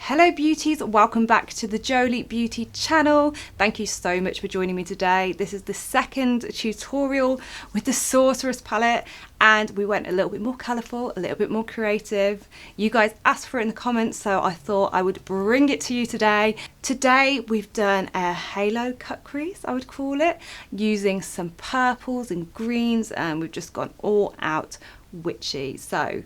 Hello beauties, welcome back to the Jolie Beauty channel. Thank you so much for joining me today. This is the second tutorial with the Sorceress palette and we went a little bit more colourful, a little bit more creative. You guys asked for it in the comments, so I thought I would bring it to you today. Today we've done a halo cut crease, I would call it, using some purples and greens, and we've just gone all out witchy. So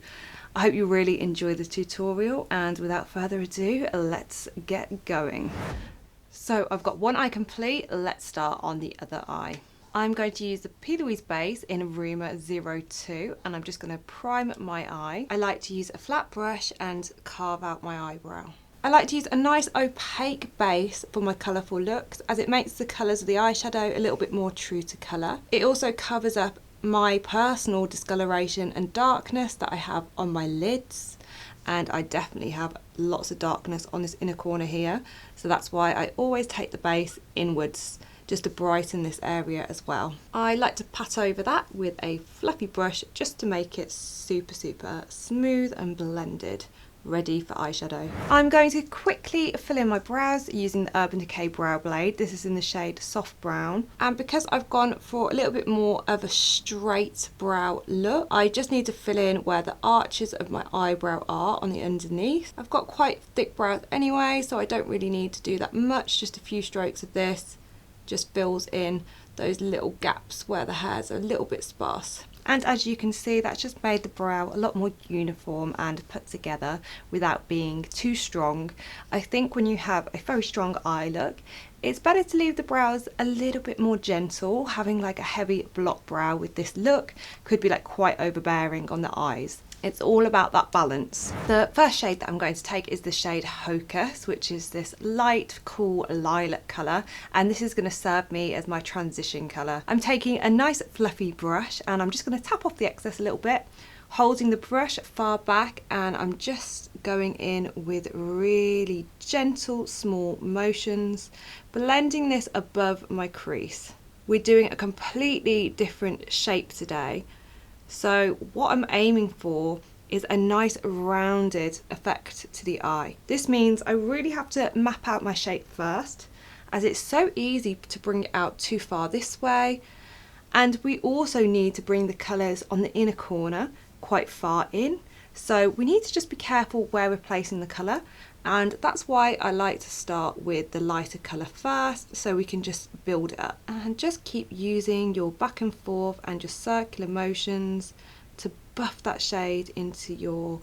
I hope you really enjoy the tutorial, and without further ado, let's get going. So I've got one eye complete, let's start on the other eye. I'm going to use the P. Louise base in Rumour 02 and I'm just going to prime my eye. I like to use a flat brush and carve out my eyebrow. I like to use a nice opaque base for my colourful looks, as it makes the colours of the eyeshadow a little bit more true to colour. It also covers up my personal discoloration and darkness that I have on my lids, and I definitely have lots of darkness on this inner corner here, so that's why I always take the base inwards just to brighten this area as well. I like to pat over that with a fluffy brush just to make it super smooth and blended, ready for eyeshadow. I'm going to quickly fill in my brows using the Urban Decay brow blade. This is in the shade Soft Brown, and because I've gone for a little bit more of a straight brow look, I just need to fill in where the arches of my eyebrow are on the underneath. I've got quite thick brows anyway, so I don't really need to do that much. Just a few strokes of this just fills in those little gaps where the hairs are a little bit sparse. And as you can see, that's just made the brow a lot more uniform and put together without being too strong. I think when you have a very strong eye look, it's better to leave the brows a little bit more gentle. Having like a heavy block brow with this look could be like quite overbearing on the eyes. It's all about that balance. The first shade that I'm going to take is the shade Hocus, which is this light, cool lilac colour, and this is going to serve me as my transition colour. I'm taking a nice fluffy brush and I'm just going to tap off the excess a little bit, holding the brush far back, and I'm just going in with really gentle, small motions, blending this above my crease. We're doing a completely different shape today. So what I'm aiming for is a nice rounded effect to the eye. This means I really have to map out my shape first, as it's so easy to bring it out too far this way. And we also need to bring the colours on the inner corner quite far in. So we need to just be careful where we're placing the colour. And that's why I like to start with the lighter colour first, so we can just build it up. And just keep using your back and forth and just circular motions to buff that shade into your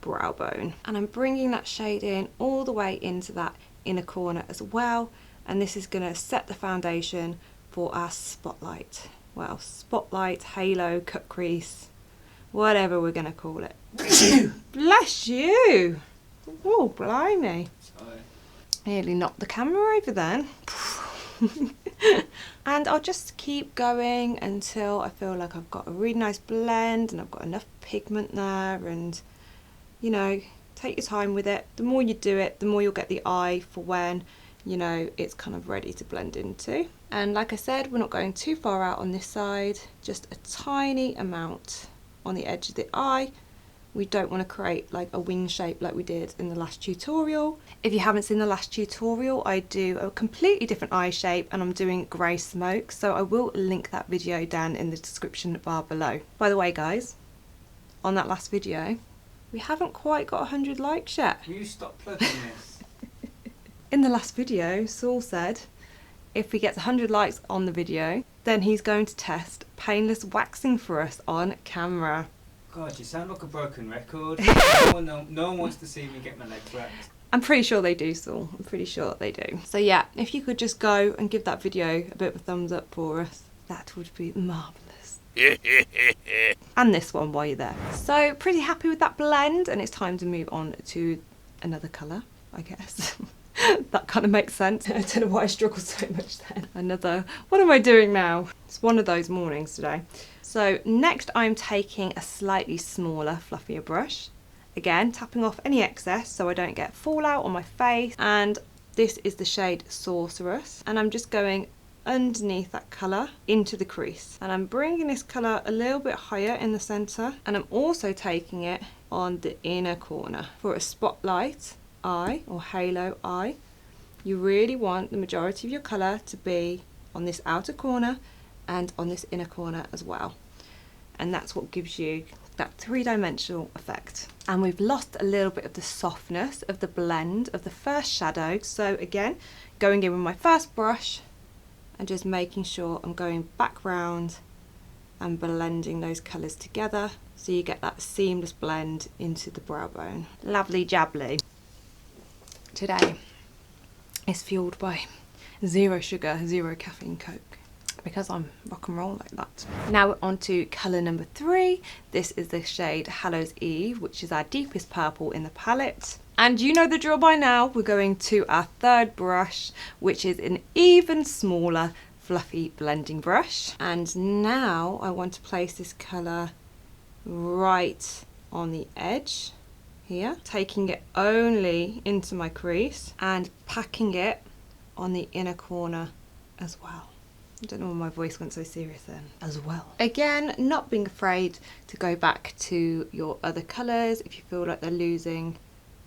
brow bone. And I'm bringing that shade in all the way into that inner corner as well. And this is going to set the foundation for our spotlight. Well, spotlight, halo, cut crease, whatever we're going to call it. Bless you! Oh, blimey. Sorry. Nearly knocked the camera over then. And I'll just keep going until I feel like I've got a really nice blend and I've got enough pigment there, and you know, take your time with it. The more you do it, the more you'll get the eye for when, you know, it's kind of ready to blend into. And like I said, we're not going too far out on this side, just a tiny amount on the edge of the eye. We don't want to create like a wing shape like we did in the last tutorial. If you haven't seen the last tutorial, I do a completely different eye shape and I'm doing grey smoke, so I will link that video down in the description bar below. By the way guys, on that last video, we haven't quite got 100 likes yet. Will you stop plugging this? In the last video, Saul said if he gets 100 likes on the video, then he's going to test painless waxing for us on camera. God, you sound like a broken record. No one wants to see me get my legs waxed. I'm pretty sure they do, Saul. I'm pretty sure they do. So yeah, if you could just go and give that video a bit of a thumbs up for us, that would be marvellous. And this one while you're there. So pretty happy with that blend, and it's time to move on to another colour, I guess. That kind of makes sense. I don't know why I struggled so much then. What am I doing now? It's one of those mornings today. So next I'm taking a slightly smaller, fluffier brush. Again, tapping off any excess so I don't get fallout on my face. And this is the shade Sorceress. And I'm just going underneath that colour into the crease. And I'm bringing this colour a little bit higher in the centre. And I'm also taking it on the inner corner for a spotlight eye or halo eye, you really want the majority of your colour to be on this outer corner and on this inner corner as well. And that's what gives you that three-dimensional effect. And we've lost a little bit of the softness of the blend of the first shadow. So again, going in with my first brush and just making sure I'm going back round and blending those colours together so you get that seamless blend into the brow bone. Lovely jubbly. Today is fueled by 0 sugar, 0 caffeine Coke, because I'm rock and roll like that. Now we're on to colour number 3. This is the shade Hallows Eve, which is our deepest purple in the palette. And you know the drill by now, we're going to our third brush, which is an even smaller fluffy blending brush. And now I want to place this colour right on the edge here, taking it only into my crease and packing it on the inner corner as well. I don't know why my voice went so serious then, as well. Again, not being afraid to go back to your other colours if you feel like they're losing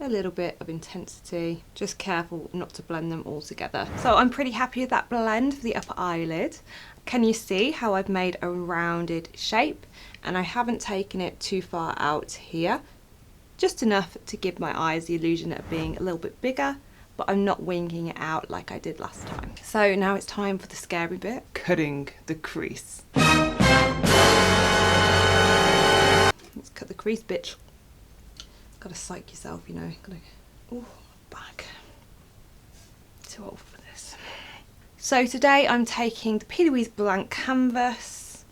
a little bit of intensity. Just careful not to blend them all together. So I'm pretty happy with that blend for the upper eyelid. Can you see how I've made a rounded shape? And I haven't taken it too far out here, just enough to give my eyes the illusion of being a little bit bigger, but I'm not winging it out like I did last time. So now it's time for the scary bit, cutting the crease. Let's cut the crease, bitch. Gotta psych yourself, you know. Gotta, ooh, back. Too old for this. So today I'm taking the P. Louise blank canvas.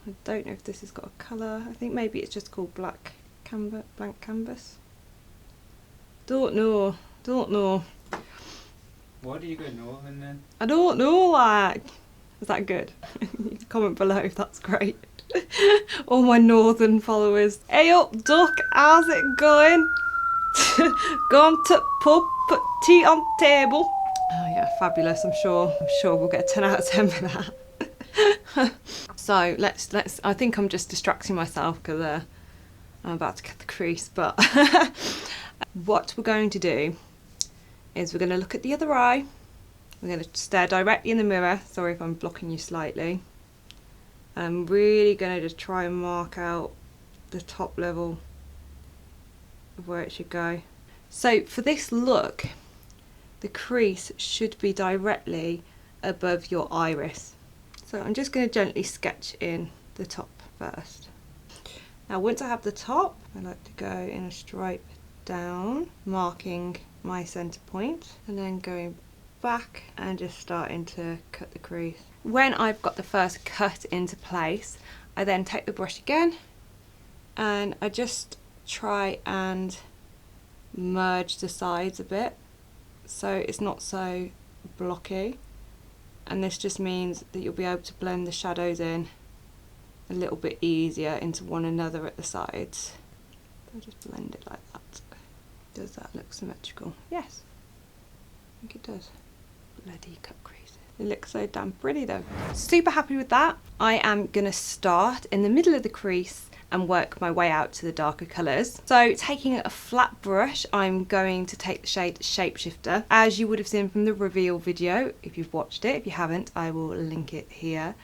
I don't know if this has got a colour. I think maybe it's just called blank canvas. Don't know. Why do you go northern then? I don't know, like. Is that good? Comment below if that's great. All my northern followers. Hey up, duck, how's it going? Gone to pub, put tea on table. Oh yeah, fabulous. I'm sure we'll get a 10 out of 10 for that. So let's. I think I'm just distracting myself because I'm about to cut the crease. But what we're going to do is we're going to look at the other eye. We're going to stare directly in the mirror. Sorry if I'm blocking you slightly. I'm really going to just try and mark out the top level of where it should go. So for this look, the crease should be directly above your iris. So I'm just going to gently sketch in the top first. Now once I have the top, I like to go in a stripe down, marking my centre point, and then going back and just starting to cut the crease. When I've got the first cut into place, I then take the brush again and I just try and merge the sides a bit so it's not so blocky, and this just means that you'll be able to blend the shadows in a little bit easier into one another at the sides. I'll just blend it like that. Does that look symmetrical? Yes, I think it does. Bloody cut creases. It looks so damn pretty though. Super happy with that. I am going to start in the middle of the crease and work my way out to the darker colours. So taking a flat brush, I'm going to take the shade Shapeshifter. As you would have seen from the reveal video, if you've watched it. If you haven't, I will link it here.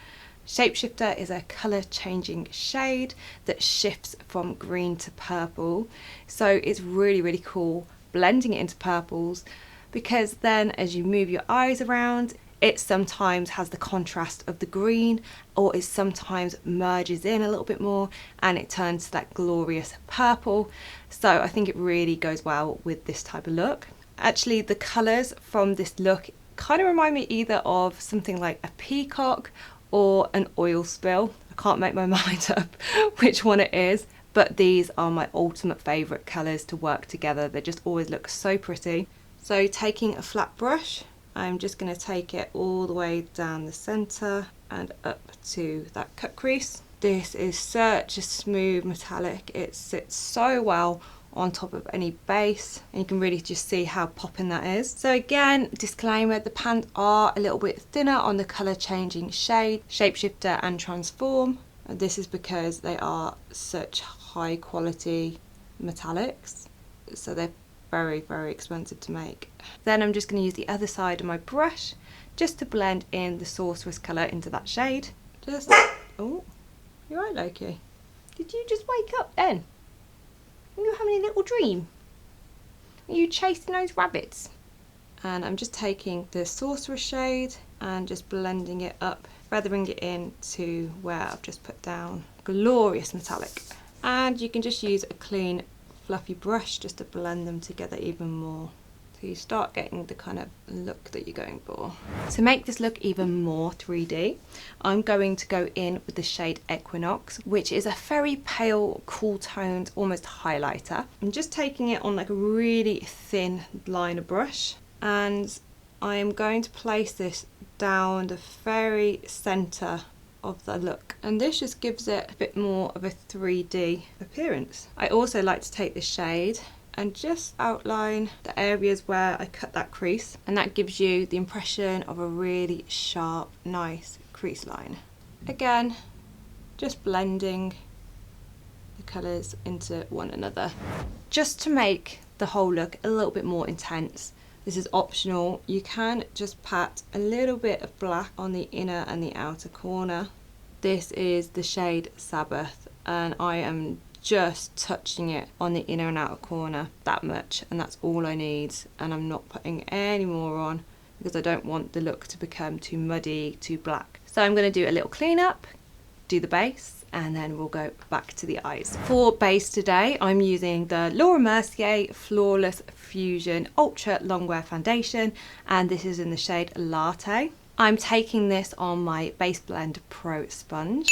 Shapeshifter is a colour changing shade that shifts from green to purple. So it's really cool blending it into purples, because then as you move your eyes around, it sometimes has the contrast of the green, or it sometimes merges in a little bit more and it turns to that glorious purple. So I think it really goes well with this type of look. Actually, the colours from this look kind of remind me either of something like a peacock or an oil spill. I can't make my mind up which one it is, but these are my ultimate favourite colours to work together. They just always look so pretty. So taking a flat brush, I'm just going to take it all the way down the centre and up to that cut crease. This is such a smooth metallic. It sits so well on top of any base, and you can really just see how popping that is. So again, disclaimer, the pans are a little bit thinner on the colour changing shade, Shapeshifter and Transform. And this is because they are such high quality metallics. So they're very, very expensive to make. Then I'm just going to use the other side of my brush just to blend in the Sorceress colour into that shade. Just, oh, you're right, Loki. Did you just wake up then? Are you having a little dream? Are you chasing those rabbits? And I'm just taking the Sorceress shade and just blending it up, feathering it in to where I've just put down. Glorious metallic. And you can just use a clean fluffy brush just to blend them together even more. So you start getting the kind of look that you're going for. To make this look even more 3D, I'm going to go in with the shade Equinox, which is a very pale, cool toned, almost highlighter. I'm just taking it on like a really thin liner brush, and I am going to place this down the very centre of the look, and this just gives it a bit more of a 3D appearance. I also like to take this shade and just outline the areas where I cut that crease, and that gives you the impression of a really sharp, nice crease line. Again, just blending the colours into one another. Just to make the whole look a little bit more intense, this is optional. You can just pat a little bit of black on the inner and the outer corner. This is the shade Sabbath, and I am just touching it on the inner and outer corner, that much, and that's all I need, and I'm not putting any more on because I don't want the look to become too muddy, too black. So I'm going to do a little cleanup, do the base, and then we'll go back to the eyes. For base today, I'm using the Mercier Flawless Fusion Ultra Longwear Foundation, and this is in the shade Latte. I'm taking this on my Base Blend Pro sponge.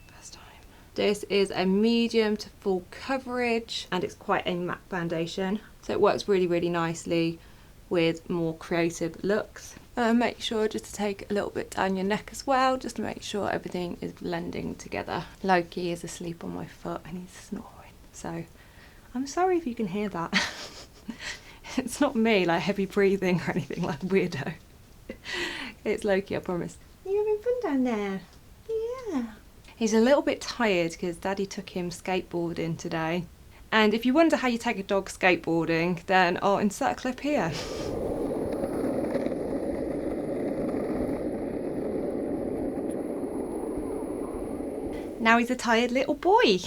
First time. This is a medium to full coverage, and it's quite a matte foundation, so it works really, really nicely with more creative looks. Make sure just to take a little bit down your neck as well, just to make sure everything is blending together. Loki is asleep on my foot and he's snoring, so I'm sorry if you can hear that. It's not me, like heavy breathing or anything like weirdo. It's Loki, I promise. Are you having fun down there? Yeah. He's a little bit tired because Daddy took him skateboarding today. And if you wonder how you take a dog skateboarding, then I'll insert a clip here. Now he's a tired little boy.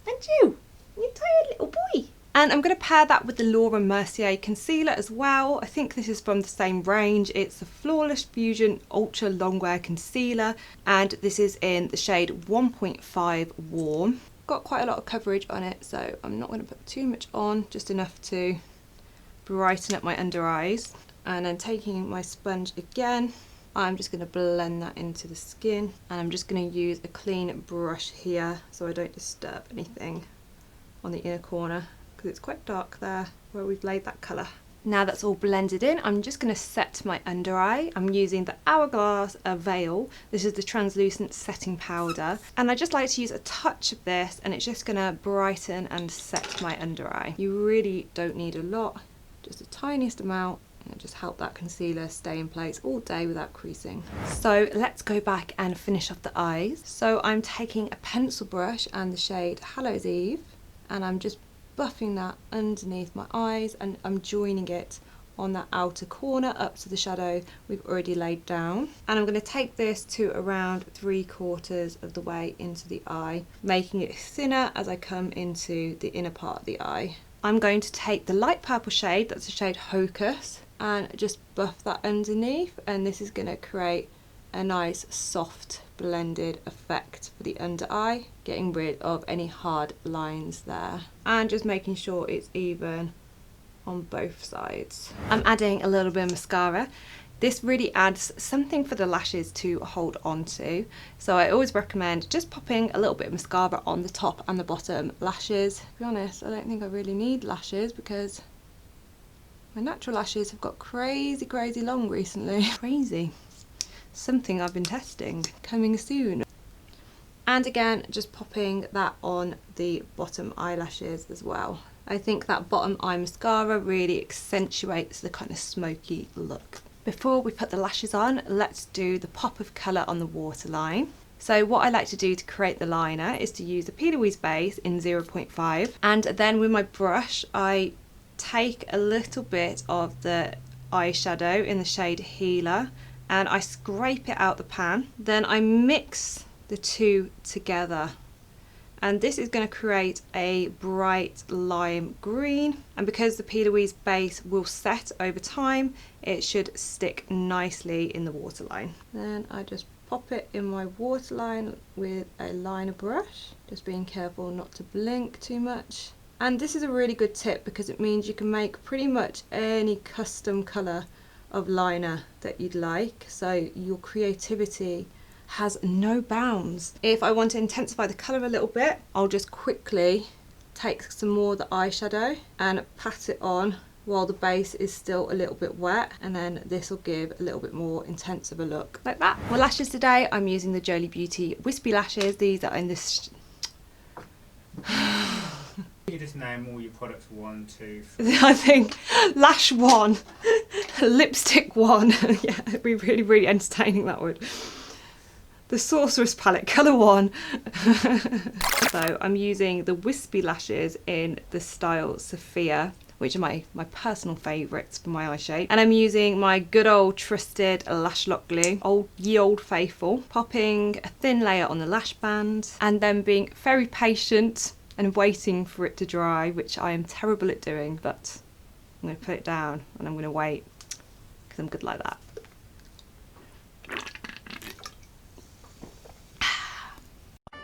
And you're a tired little boy. And I'm going to pair that with the Mercier concealer as well. I think this is from the same range. It's the Flawless Fusion Ultra Longwear Concealer, and this is in the shade 1.5 Warm. Got quite a lot of coverage on it, so I'm not going to put too much on, just enough to brighten up my under eyes. And then taking my sponge again, I'm just going to blend that into the skin, and I'm just going to use a clean brush here so I don't disturb anything on the inner corner, because it's quite dark there where we've laid that colour. Now that's all blended in, I'm just going to set my under eye. I'm using the Hourglass Veil. This is the translucent setting powder, and I just like to use a touch of this, and it's just going to brighten and set my under eye. You really don't need a lot, just the tiniest amount, and just help that concealer stay in place all day without creasing. So let's go back and finish off the eyes. So I'm taking a pencil brush and the shade Hallows Eve, and I'm just buffing that underneath my eyes, and I'm joining it on that outer corner up to the shadow we've already laid down. And I'm going to take this to around 3/4 of the way into the eye, making it thinner as I come into the inner part of the eye. I'm going to take the light purple shade, that's the shade Hocus, and just buff that underneath, and this is going to create a nice soft blended effect for the under eye, getting rid of any hard lines there, and just making sure it's even on both sides. I'm adding a little bit of mascara. This really adds something for the lashes to hold on to, so I always recommend just popping a little bit of mascara on the top and the bottom lashes. To be honest, I don't think I really need lashes because my natural lashes have got crazy long recently. Crazy. Something I've been testing, coming soon. And again, just popping that on the bottom eyelashes as well. I think that bottom eye mascara really accentuates the kind of smoky look. Before we put the lashes on, let's do the pop of colour on the waterline. So what I like to do to create the liner is to use the P. Louise base in 0.5, and then with my brush I take a little bit of the eyeshadow in the shade Healer and I scrape it out the pan. Then I mix the two together, and this is going to create a bright lime green, and because the P. Louise base will set over time, it should stick nicely in the waterline. Then I just pop it in my waterline with a liner brush, just being careful not to blink too much. And this is a really good tip because it means you can make pretty much any custom colour of liner that you'd like, so your creativity has no bounds. If I want to intensify the colour a little bit, I'll just quickly take some more of the eyeshadow and pat it on while the base is still a little bit wet, and then this will give a little bit more intense of a look, like that. For lashes today, I'm using the Jolie Beauty Wispy Lashes. These are in this... You just name all your products 1, 2, 3. I think lash 1, lipstick 1. Yeah, it'd be really, really entertaining, that would. The Sorceress palette, colour 1. So I'm using the Wispy Lashes in the style Sophia, which are my personal favourites for my eye shape. And I'm using my good old trusted lash lock glue, ye old faithful, popping a thin layer on the lash band, and then being very patient and waiting for it to dry, which I am terrible at doing, but I'm going to put it down and I'm going to wait because I'm good like that.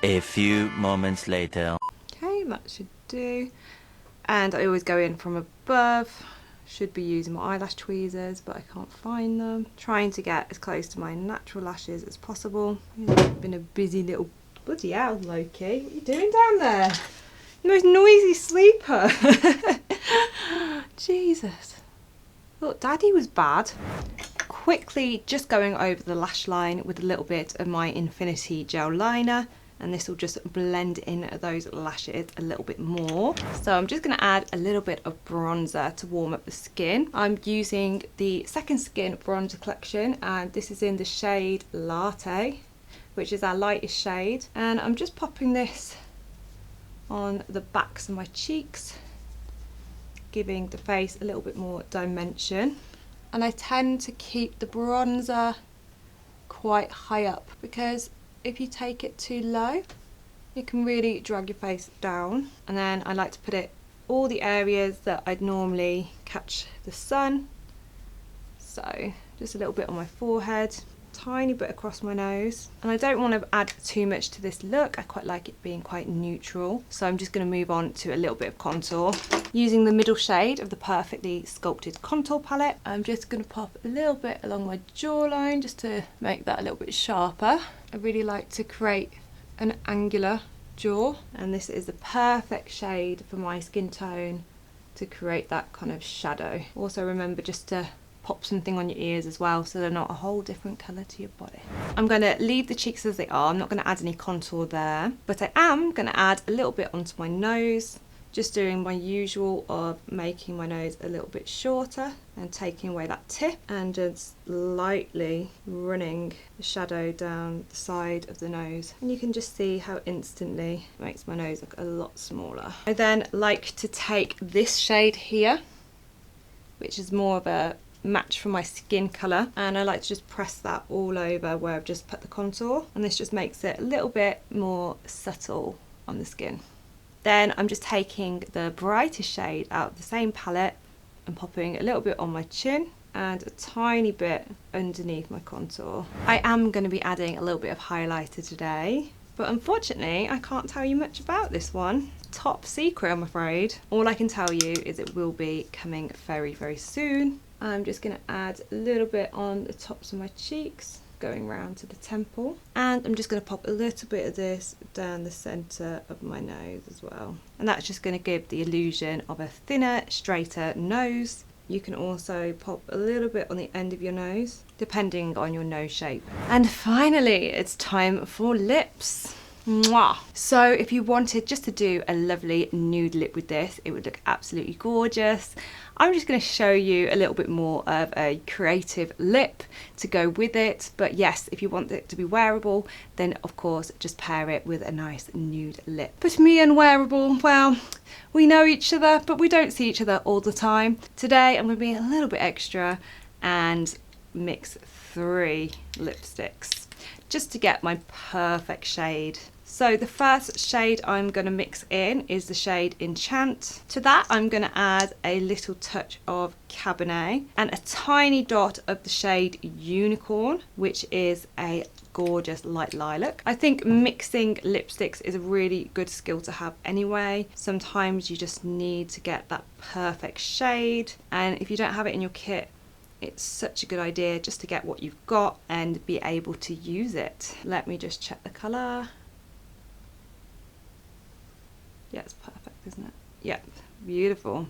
A few moments later. Okay, that should do. And I always go in from above. Should be using my eyelash tweezers, but I can't find them. Trying to get as close to my natural lashes as possible. It's been a busy little... Bloody hell, Loki. What are you doing down there? The most noisy sleeper. Jesus. Look, Daddy was bad. Quickly just going over the lash line with a little bit of my Infinity Gel Liner, and this will just blend in those lashes a little bit more. So I'm just going to add a little bit of bronzer to warm up the skin. I'm using the Second Skin bronzer collection, and this is in the shade Latte, which is our lightest shade, and I'm just popping this on the backs of my cheeks, giving the face a little bit more dimension. And I tend to keep the bronzer quite high up, because if you take it too low, it can really drag your face down. And then I like to put it all the areas that I'd normally catch the sun. So just a little bit on my forehead, tiny bit across my nose. And I don't want to add too much to this look. I quite like it being quite neutral. So I'm just going to move on to a little bit of contour. Using the middle shade of the Perfectly Sculpted Contour Palette, I'm just going to pop a little bit along my jawline just to make that a little bit sharper. I really like to create an angular jaw, and this is the perfect shade for my skin tone to create that kind of shadow. Also remember just to pop something on your ears as well, so they're not a whole different colour to your body. I'm going to leave the cheeks as they are. I'm not going to add any contour there, but I am going to add a little bit onto my nose, just doing my usual of making my nose a little bit shorter and taking away that tip, and just lightly running the shadow down the side of the nose. And you can just see how instantly it makes my nose look a lot smaller. I then like to take this shade here, which is more of a match for my skin colour, and I like to just press that all over where I've just put the contour, and this just makes it a little bit more subtle on the skin. Then I'm just taking the brightest shade out of the same palette and popping a little bit on my chin and a tiny bit underneath my contour. I am going to be adding a little bit of highlighter today, but unfortunately I can't tell you much about this one. Top secret, I'm afraid. All I can tell you is it will be coming very, very soon. I'm just going to add a little bit on the tops of my cheeks, going round to the temple, and I'm just going to pop a little bit of this down the centre of my nose as well, and that's just going to give the illusion of a thinner, straighter nose. You can also pop a little bit on the end of your nose depending on your nose shape. And finally it's time for lips. Mwah. So if you wanted just to do a lovely nude lip with this, it would look absolutely gorgeous. I'm just going to show you a little bit more of a creative lip to go with it. But yes, if you want it to be wearable, then of course just pair it with a nice nude lip. But me and wearable, well, we know each other, but we don't see each other all the time. Today I'm going to be a little bit extra and mix 3 lipsticks just to get my perfect shade. So the first shade I'm going to mix in is the shade Enchant. To that I'm going to add a little touch of Cabernet and a tiny dot of the shade Unicorn, which is a gorgeous light lilac. I think mixing lipsticks is a really good skill to have anyway. Sometimes you just need to get that perfect shade, and if you don't have it in your kit, it's such a good idea just to get what you've got and be able to use it. Let me just check the colour. Yeah, it's perfect, isn't it? Yeah, beautiful.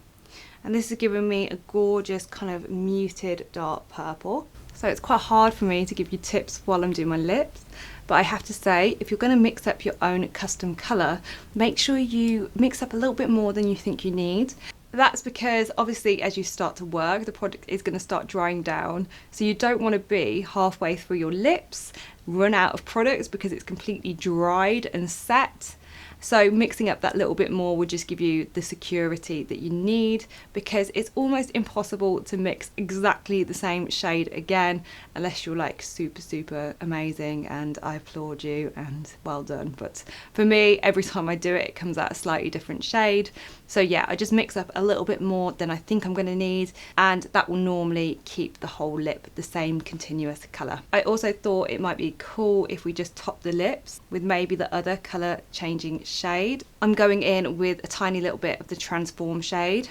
And this is giving me a gorgeous kind of muted dark purple. So it's quite hard for me to give you tips while I'm doing my lips, but I have to say, if you're going to mix up your own custom colour, make sure you mix up a little bit more than you think you need. That's because obviously as you start to work, the product is going to start drying down. So you don't want to be halfway through your lips, run out of products because it's completely dried and set. So mixing up that little bit more would just give you the security that you need, because it's almost impossible to mix exactly the same shade again unless you're like super amazing, and I applaud you and well done. But for me, every time I do it, it comes out a slightly different shade. So yeah, I just mix up a little bit more than I think I'm going to need, and that will normally keep the whole lip the same continuous colour. I also thought it might be cool if we just top the lips with maybe the other colour changing shade. I'm going in with a tiny little bit of the Transform shade,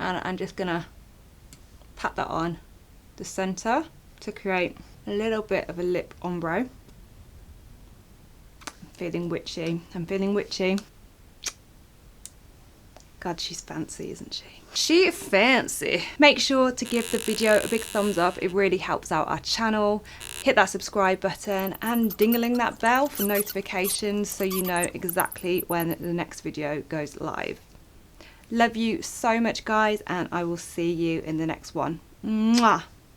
and I'm just gonna pat that on the centre to create a little bit of a lip ombre. I'm feeling witchy. I'm feeling witchy. God, she's fancy, isn't she? She's fancy. Make sure to give the video a big thumbs up. It really helps out our channel. Hit that subscribe button and ding-a-ling that bell for notifications so you know exactly when the next video goes live. Love you so much, guys, and I will see you in the next one. Mwah!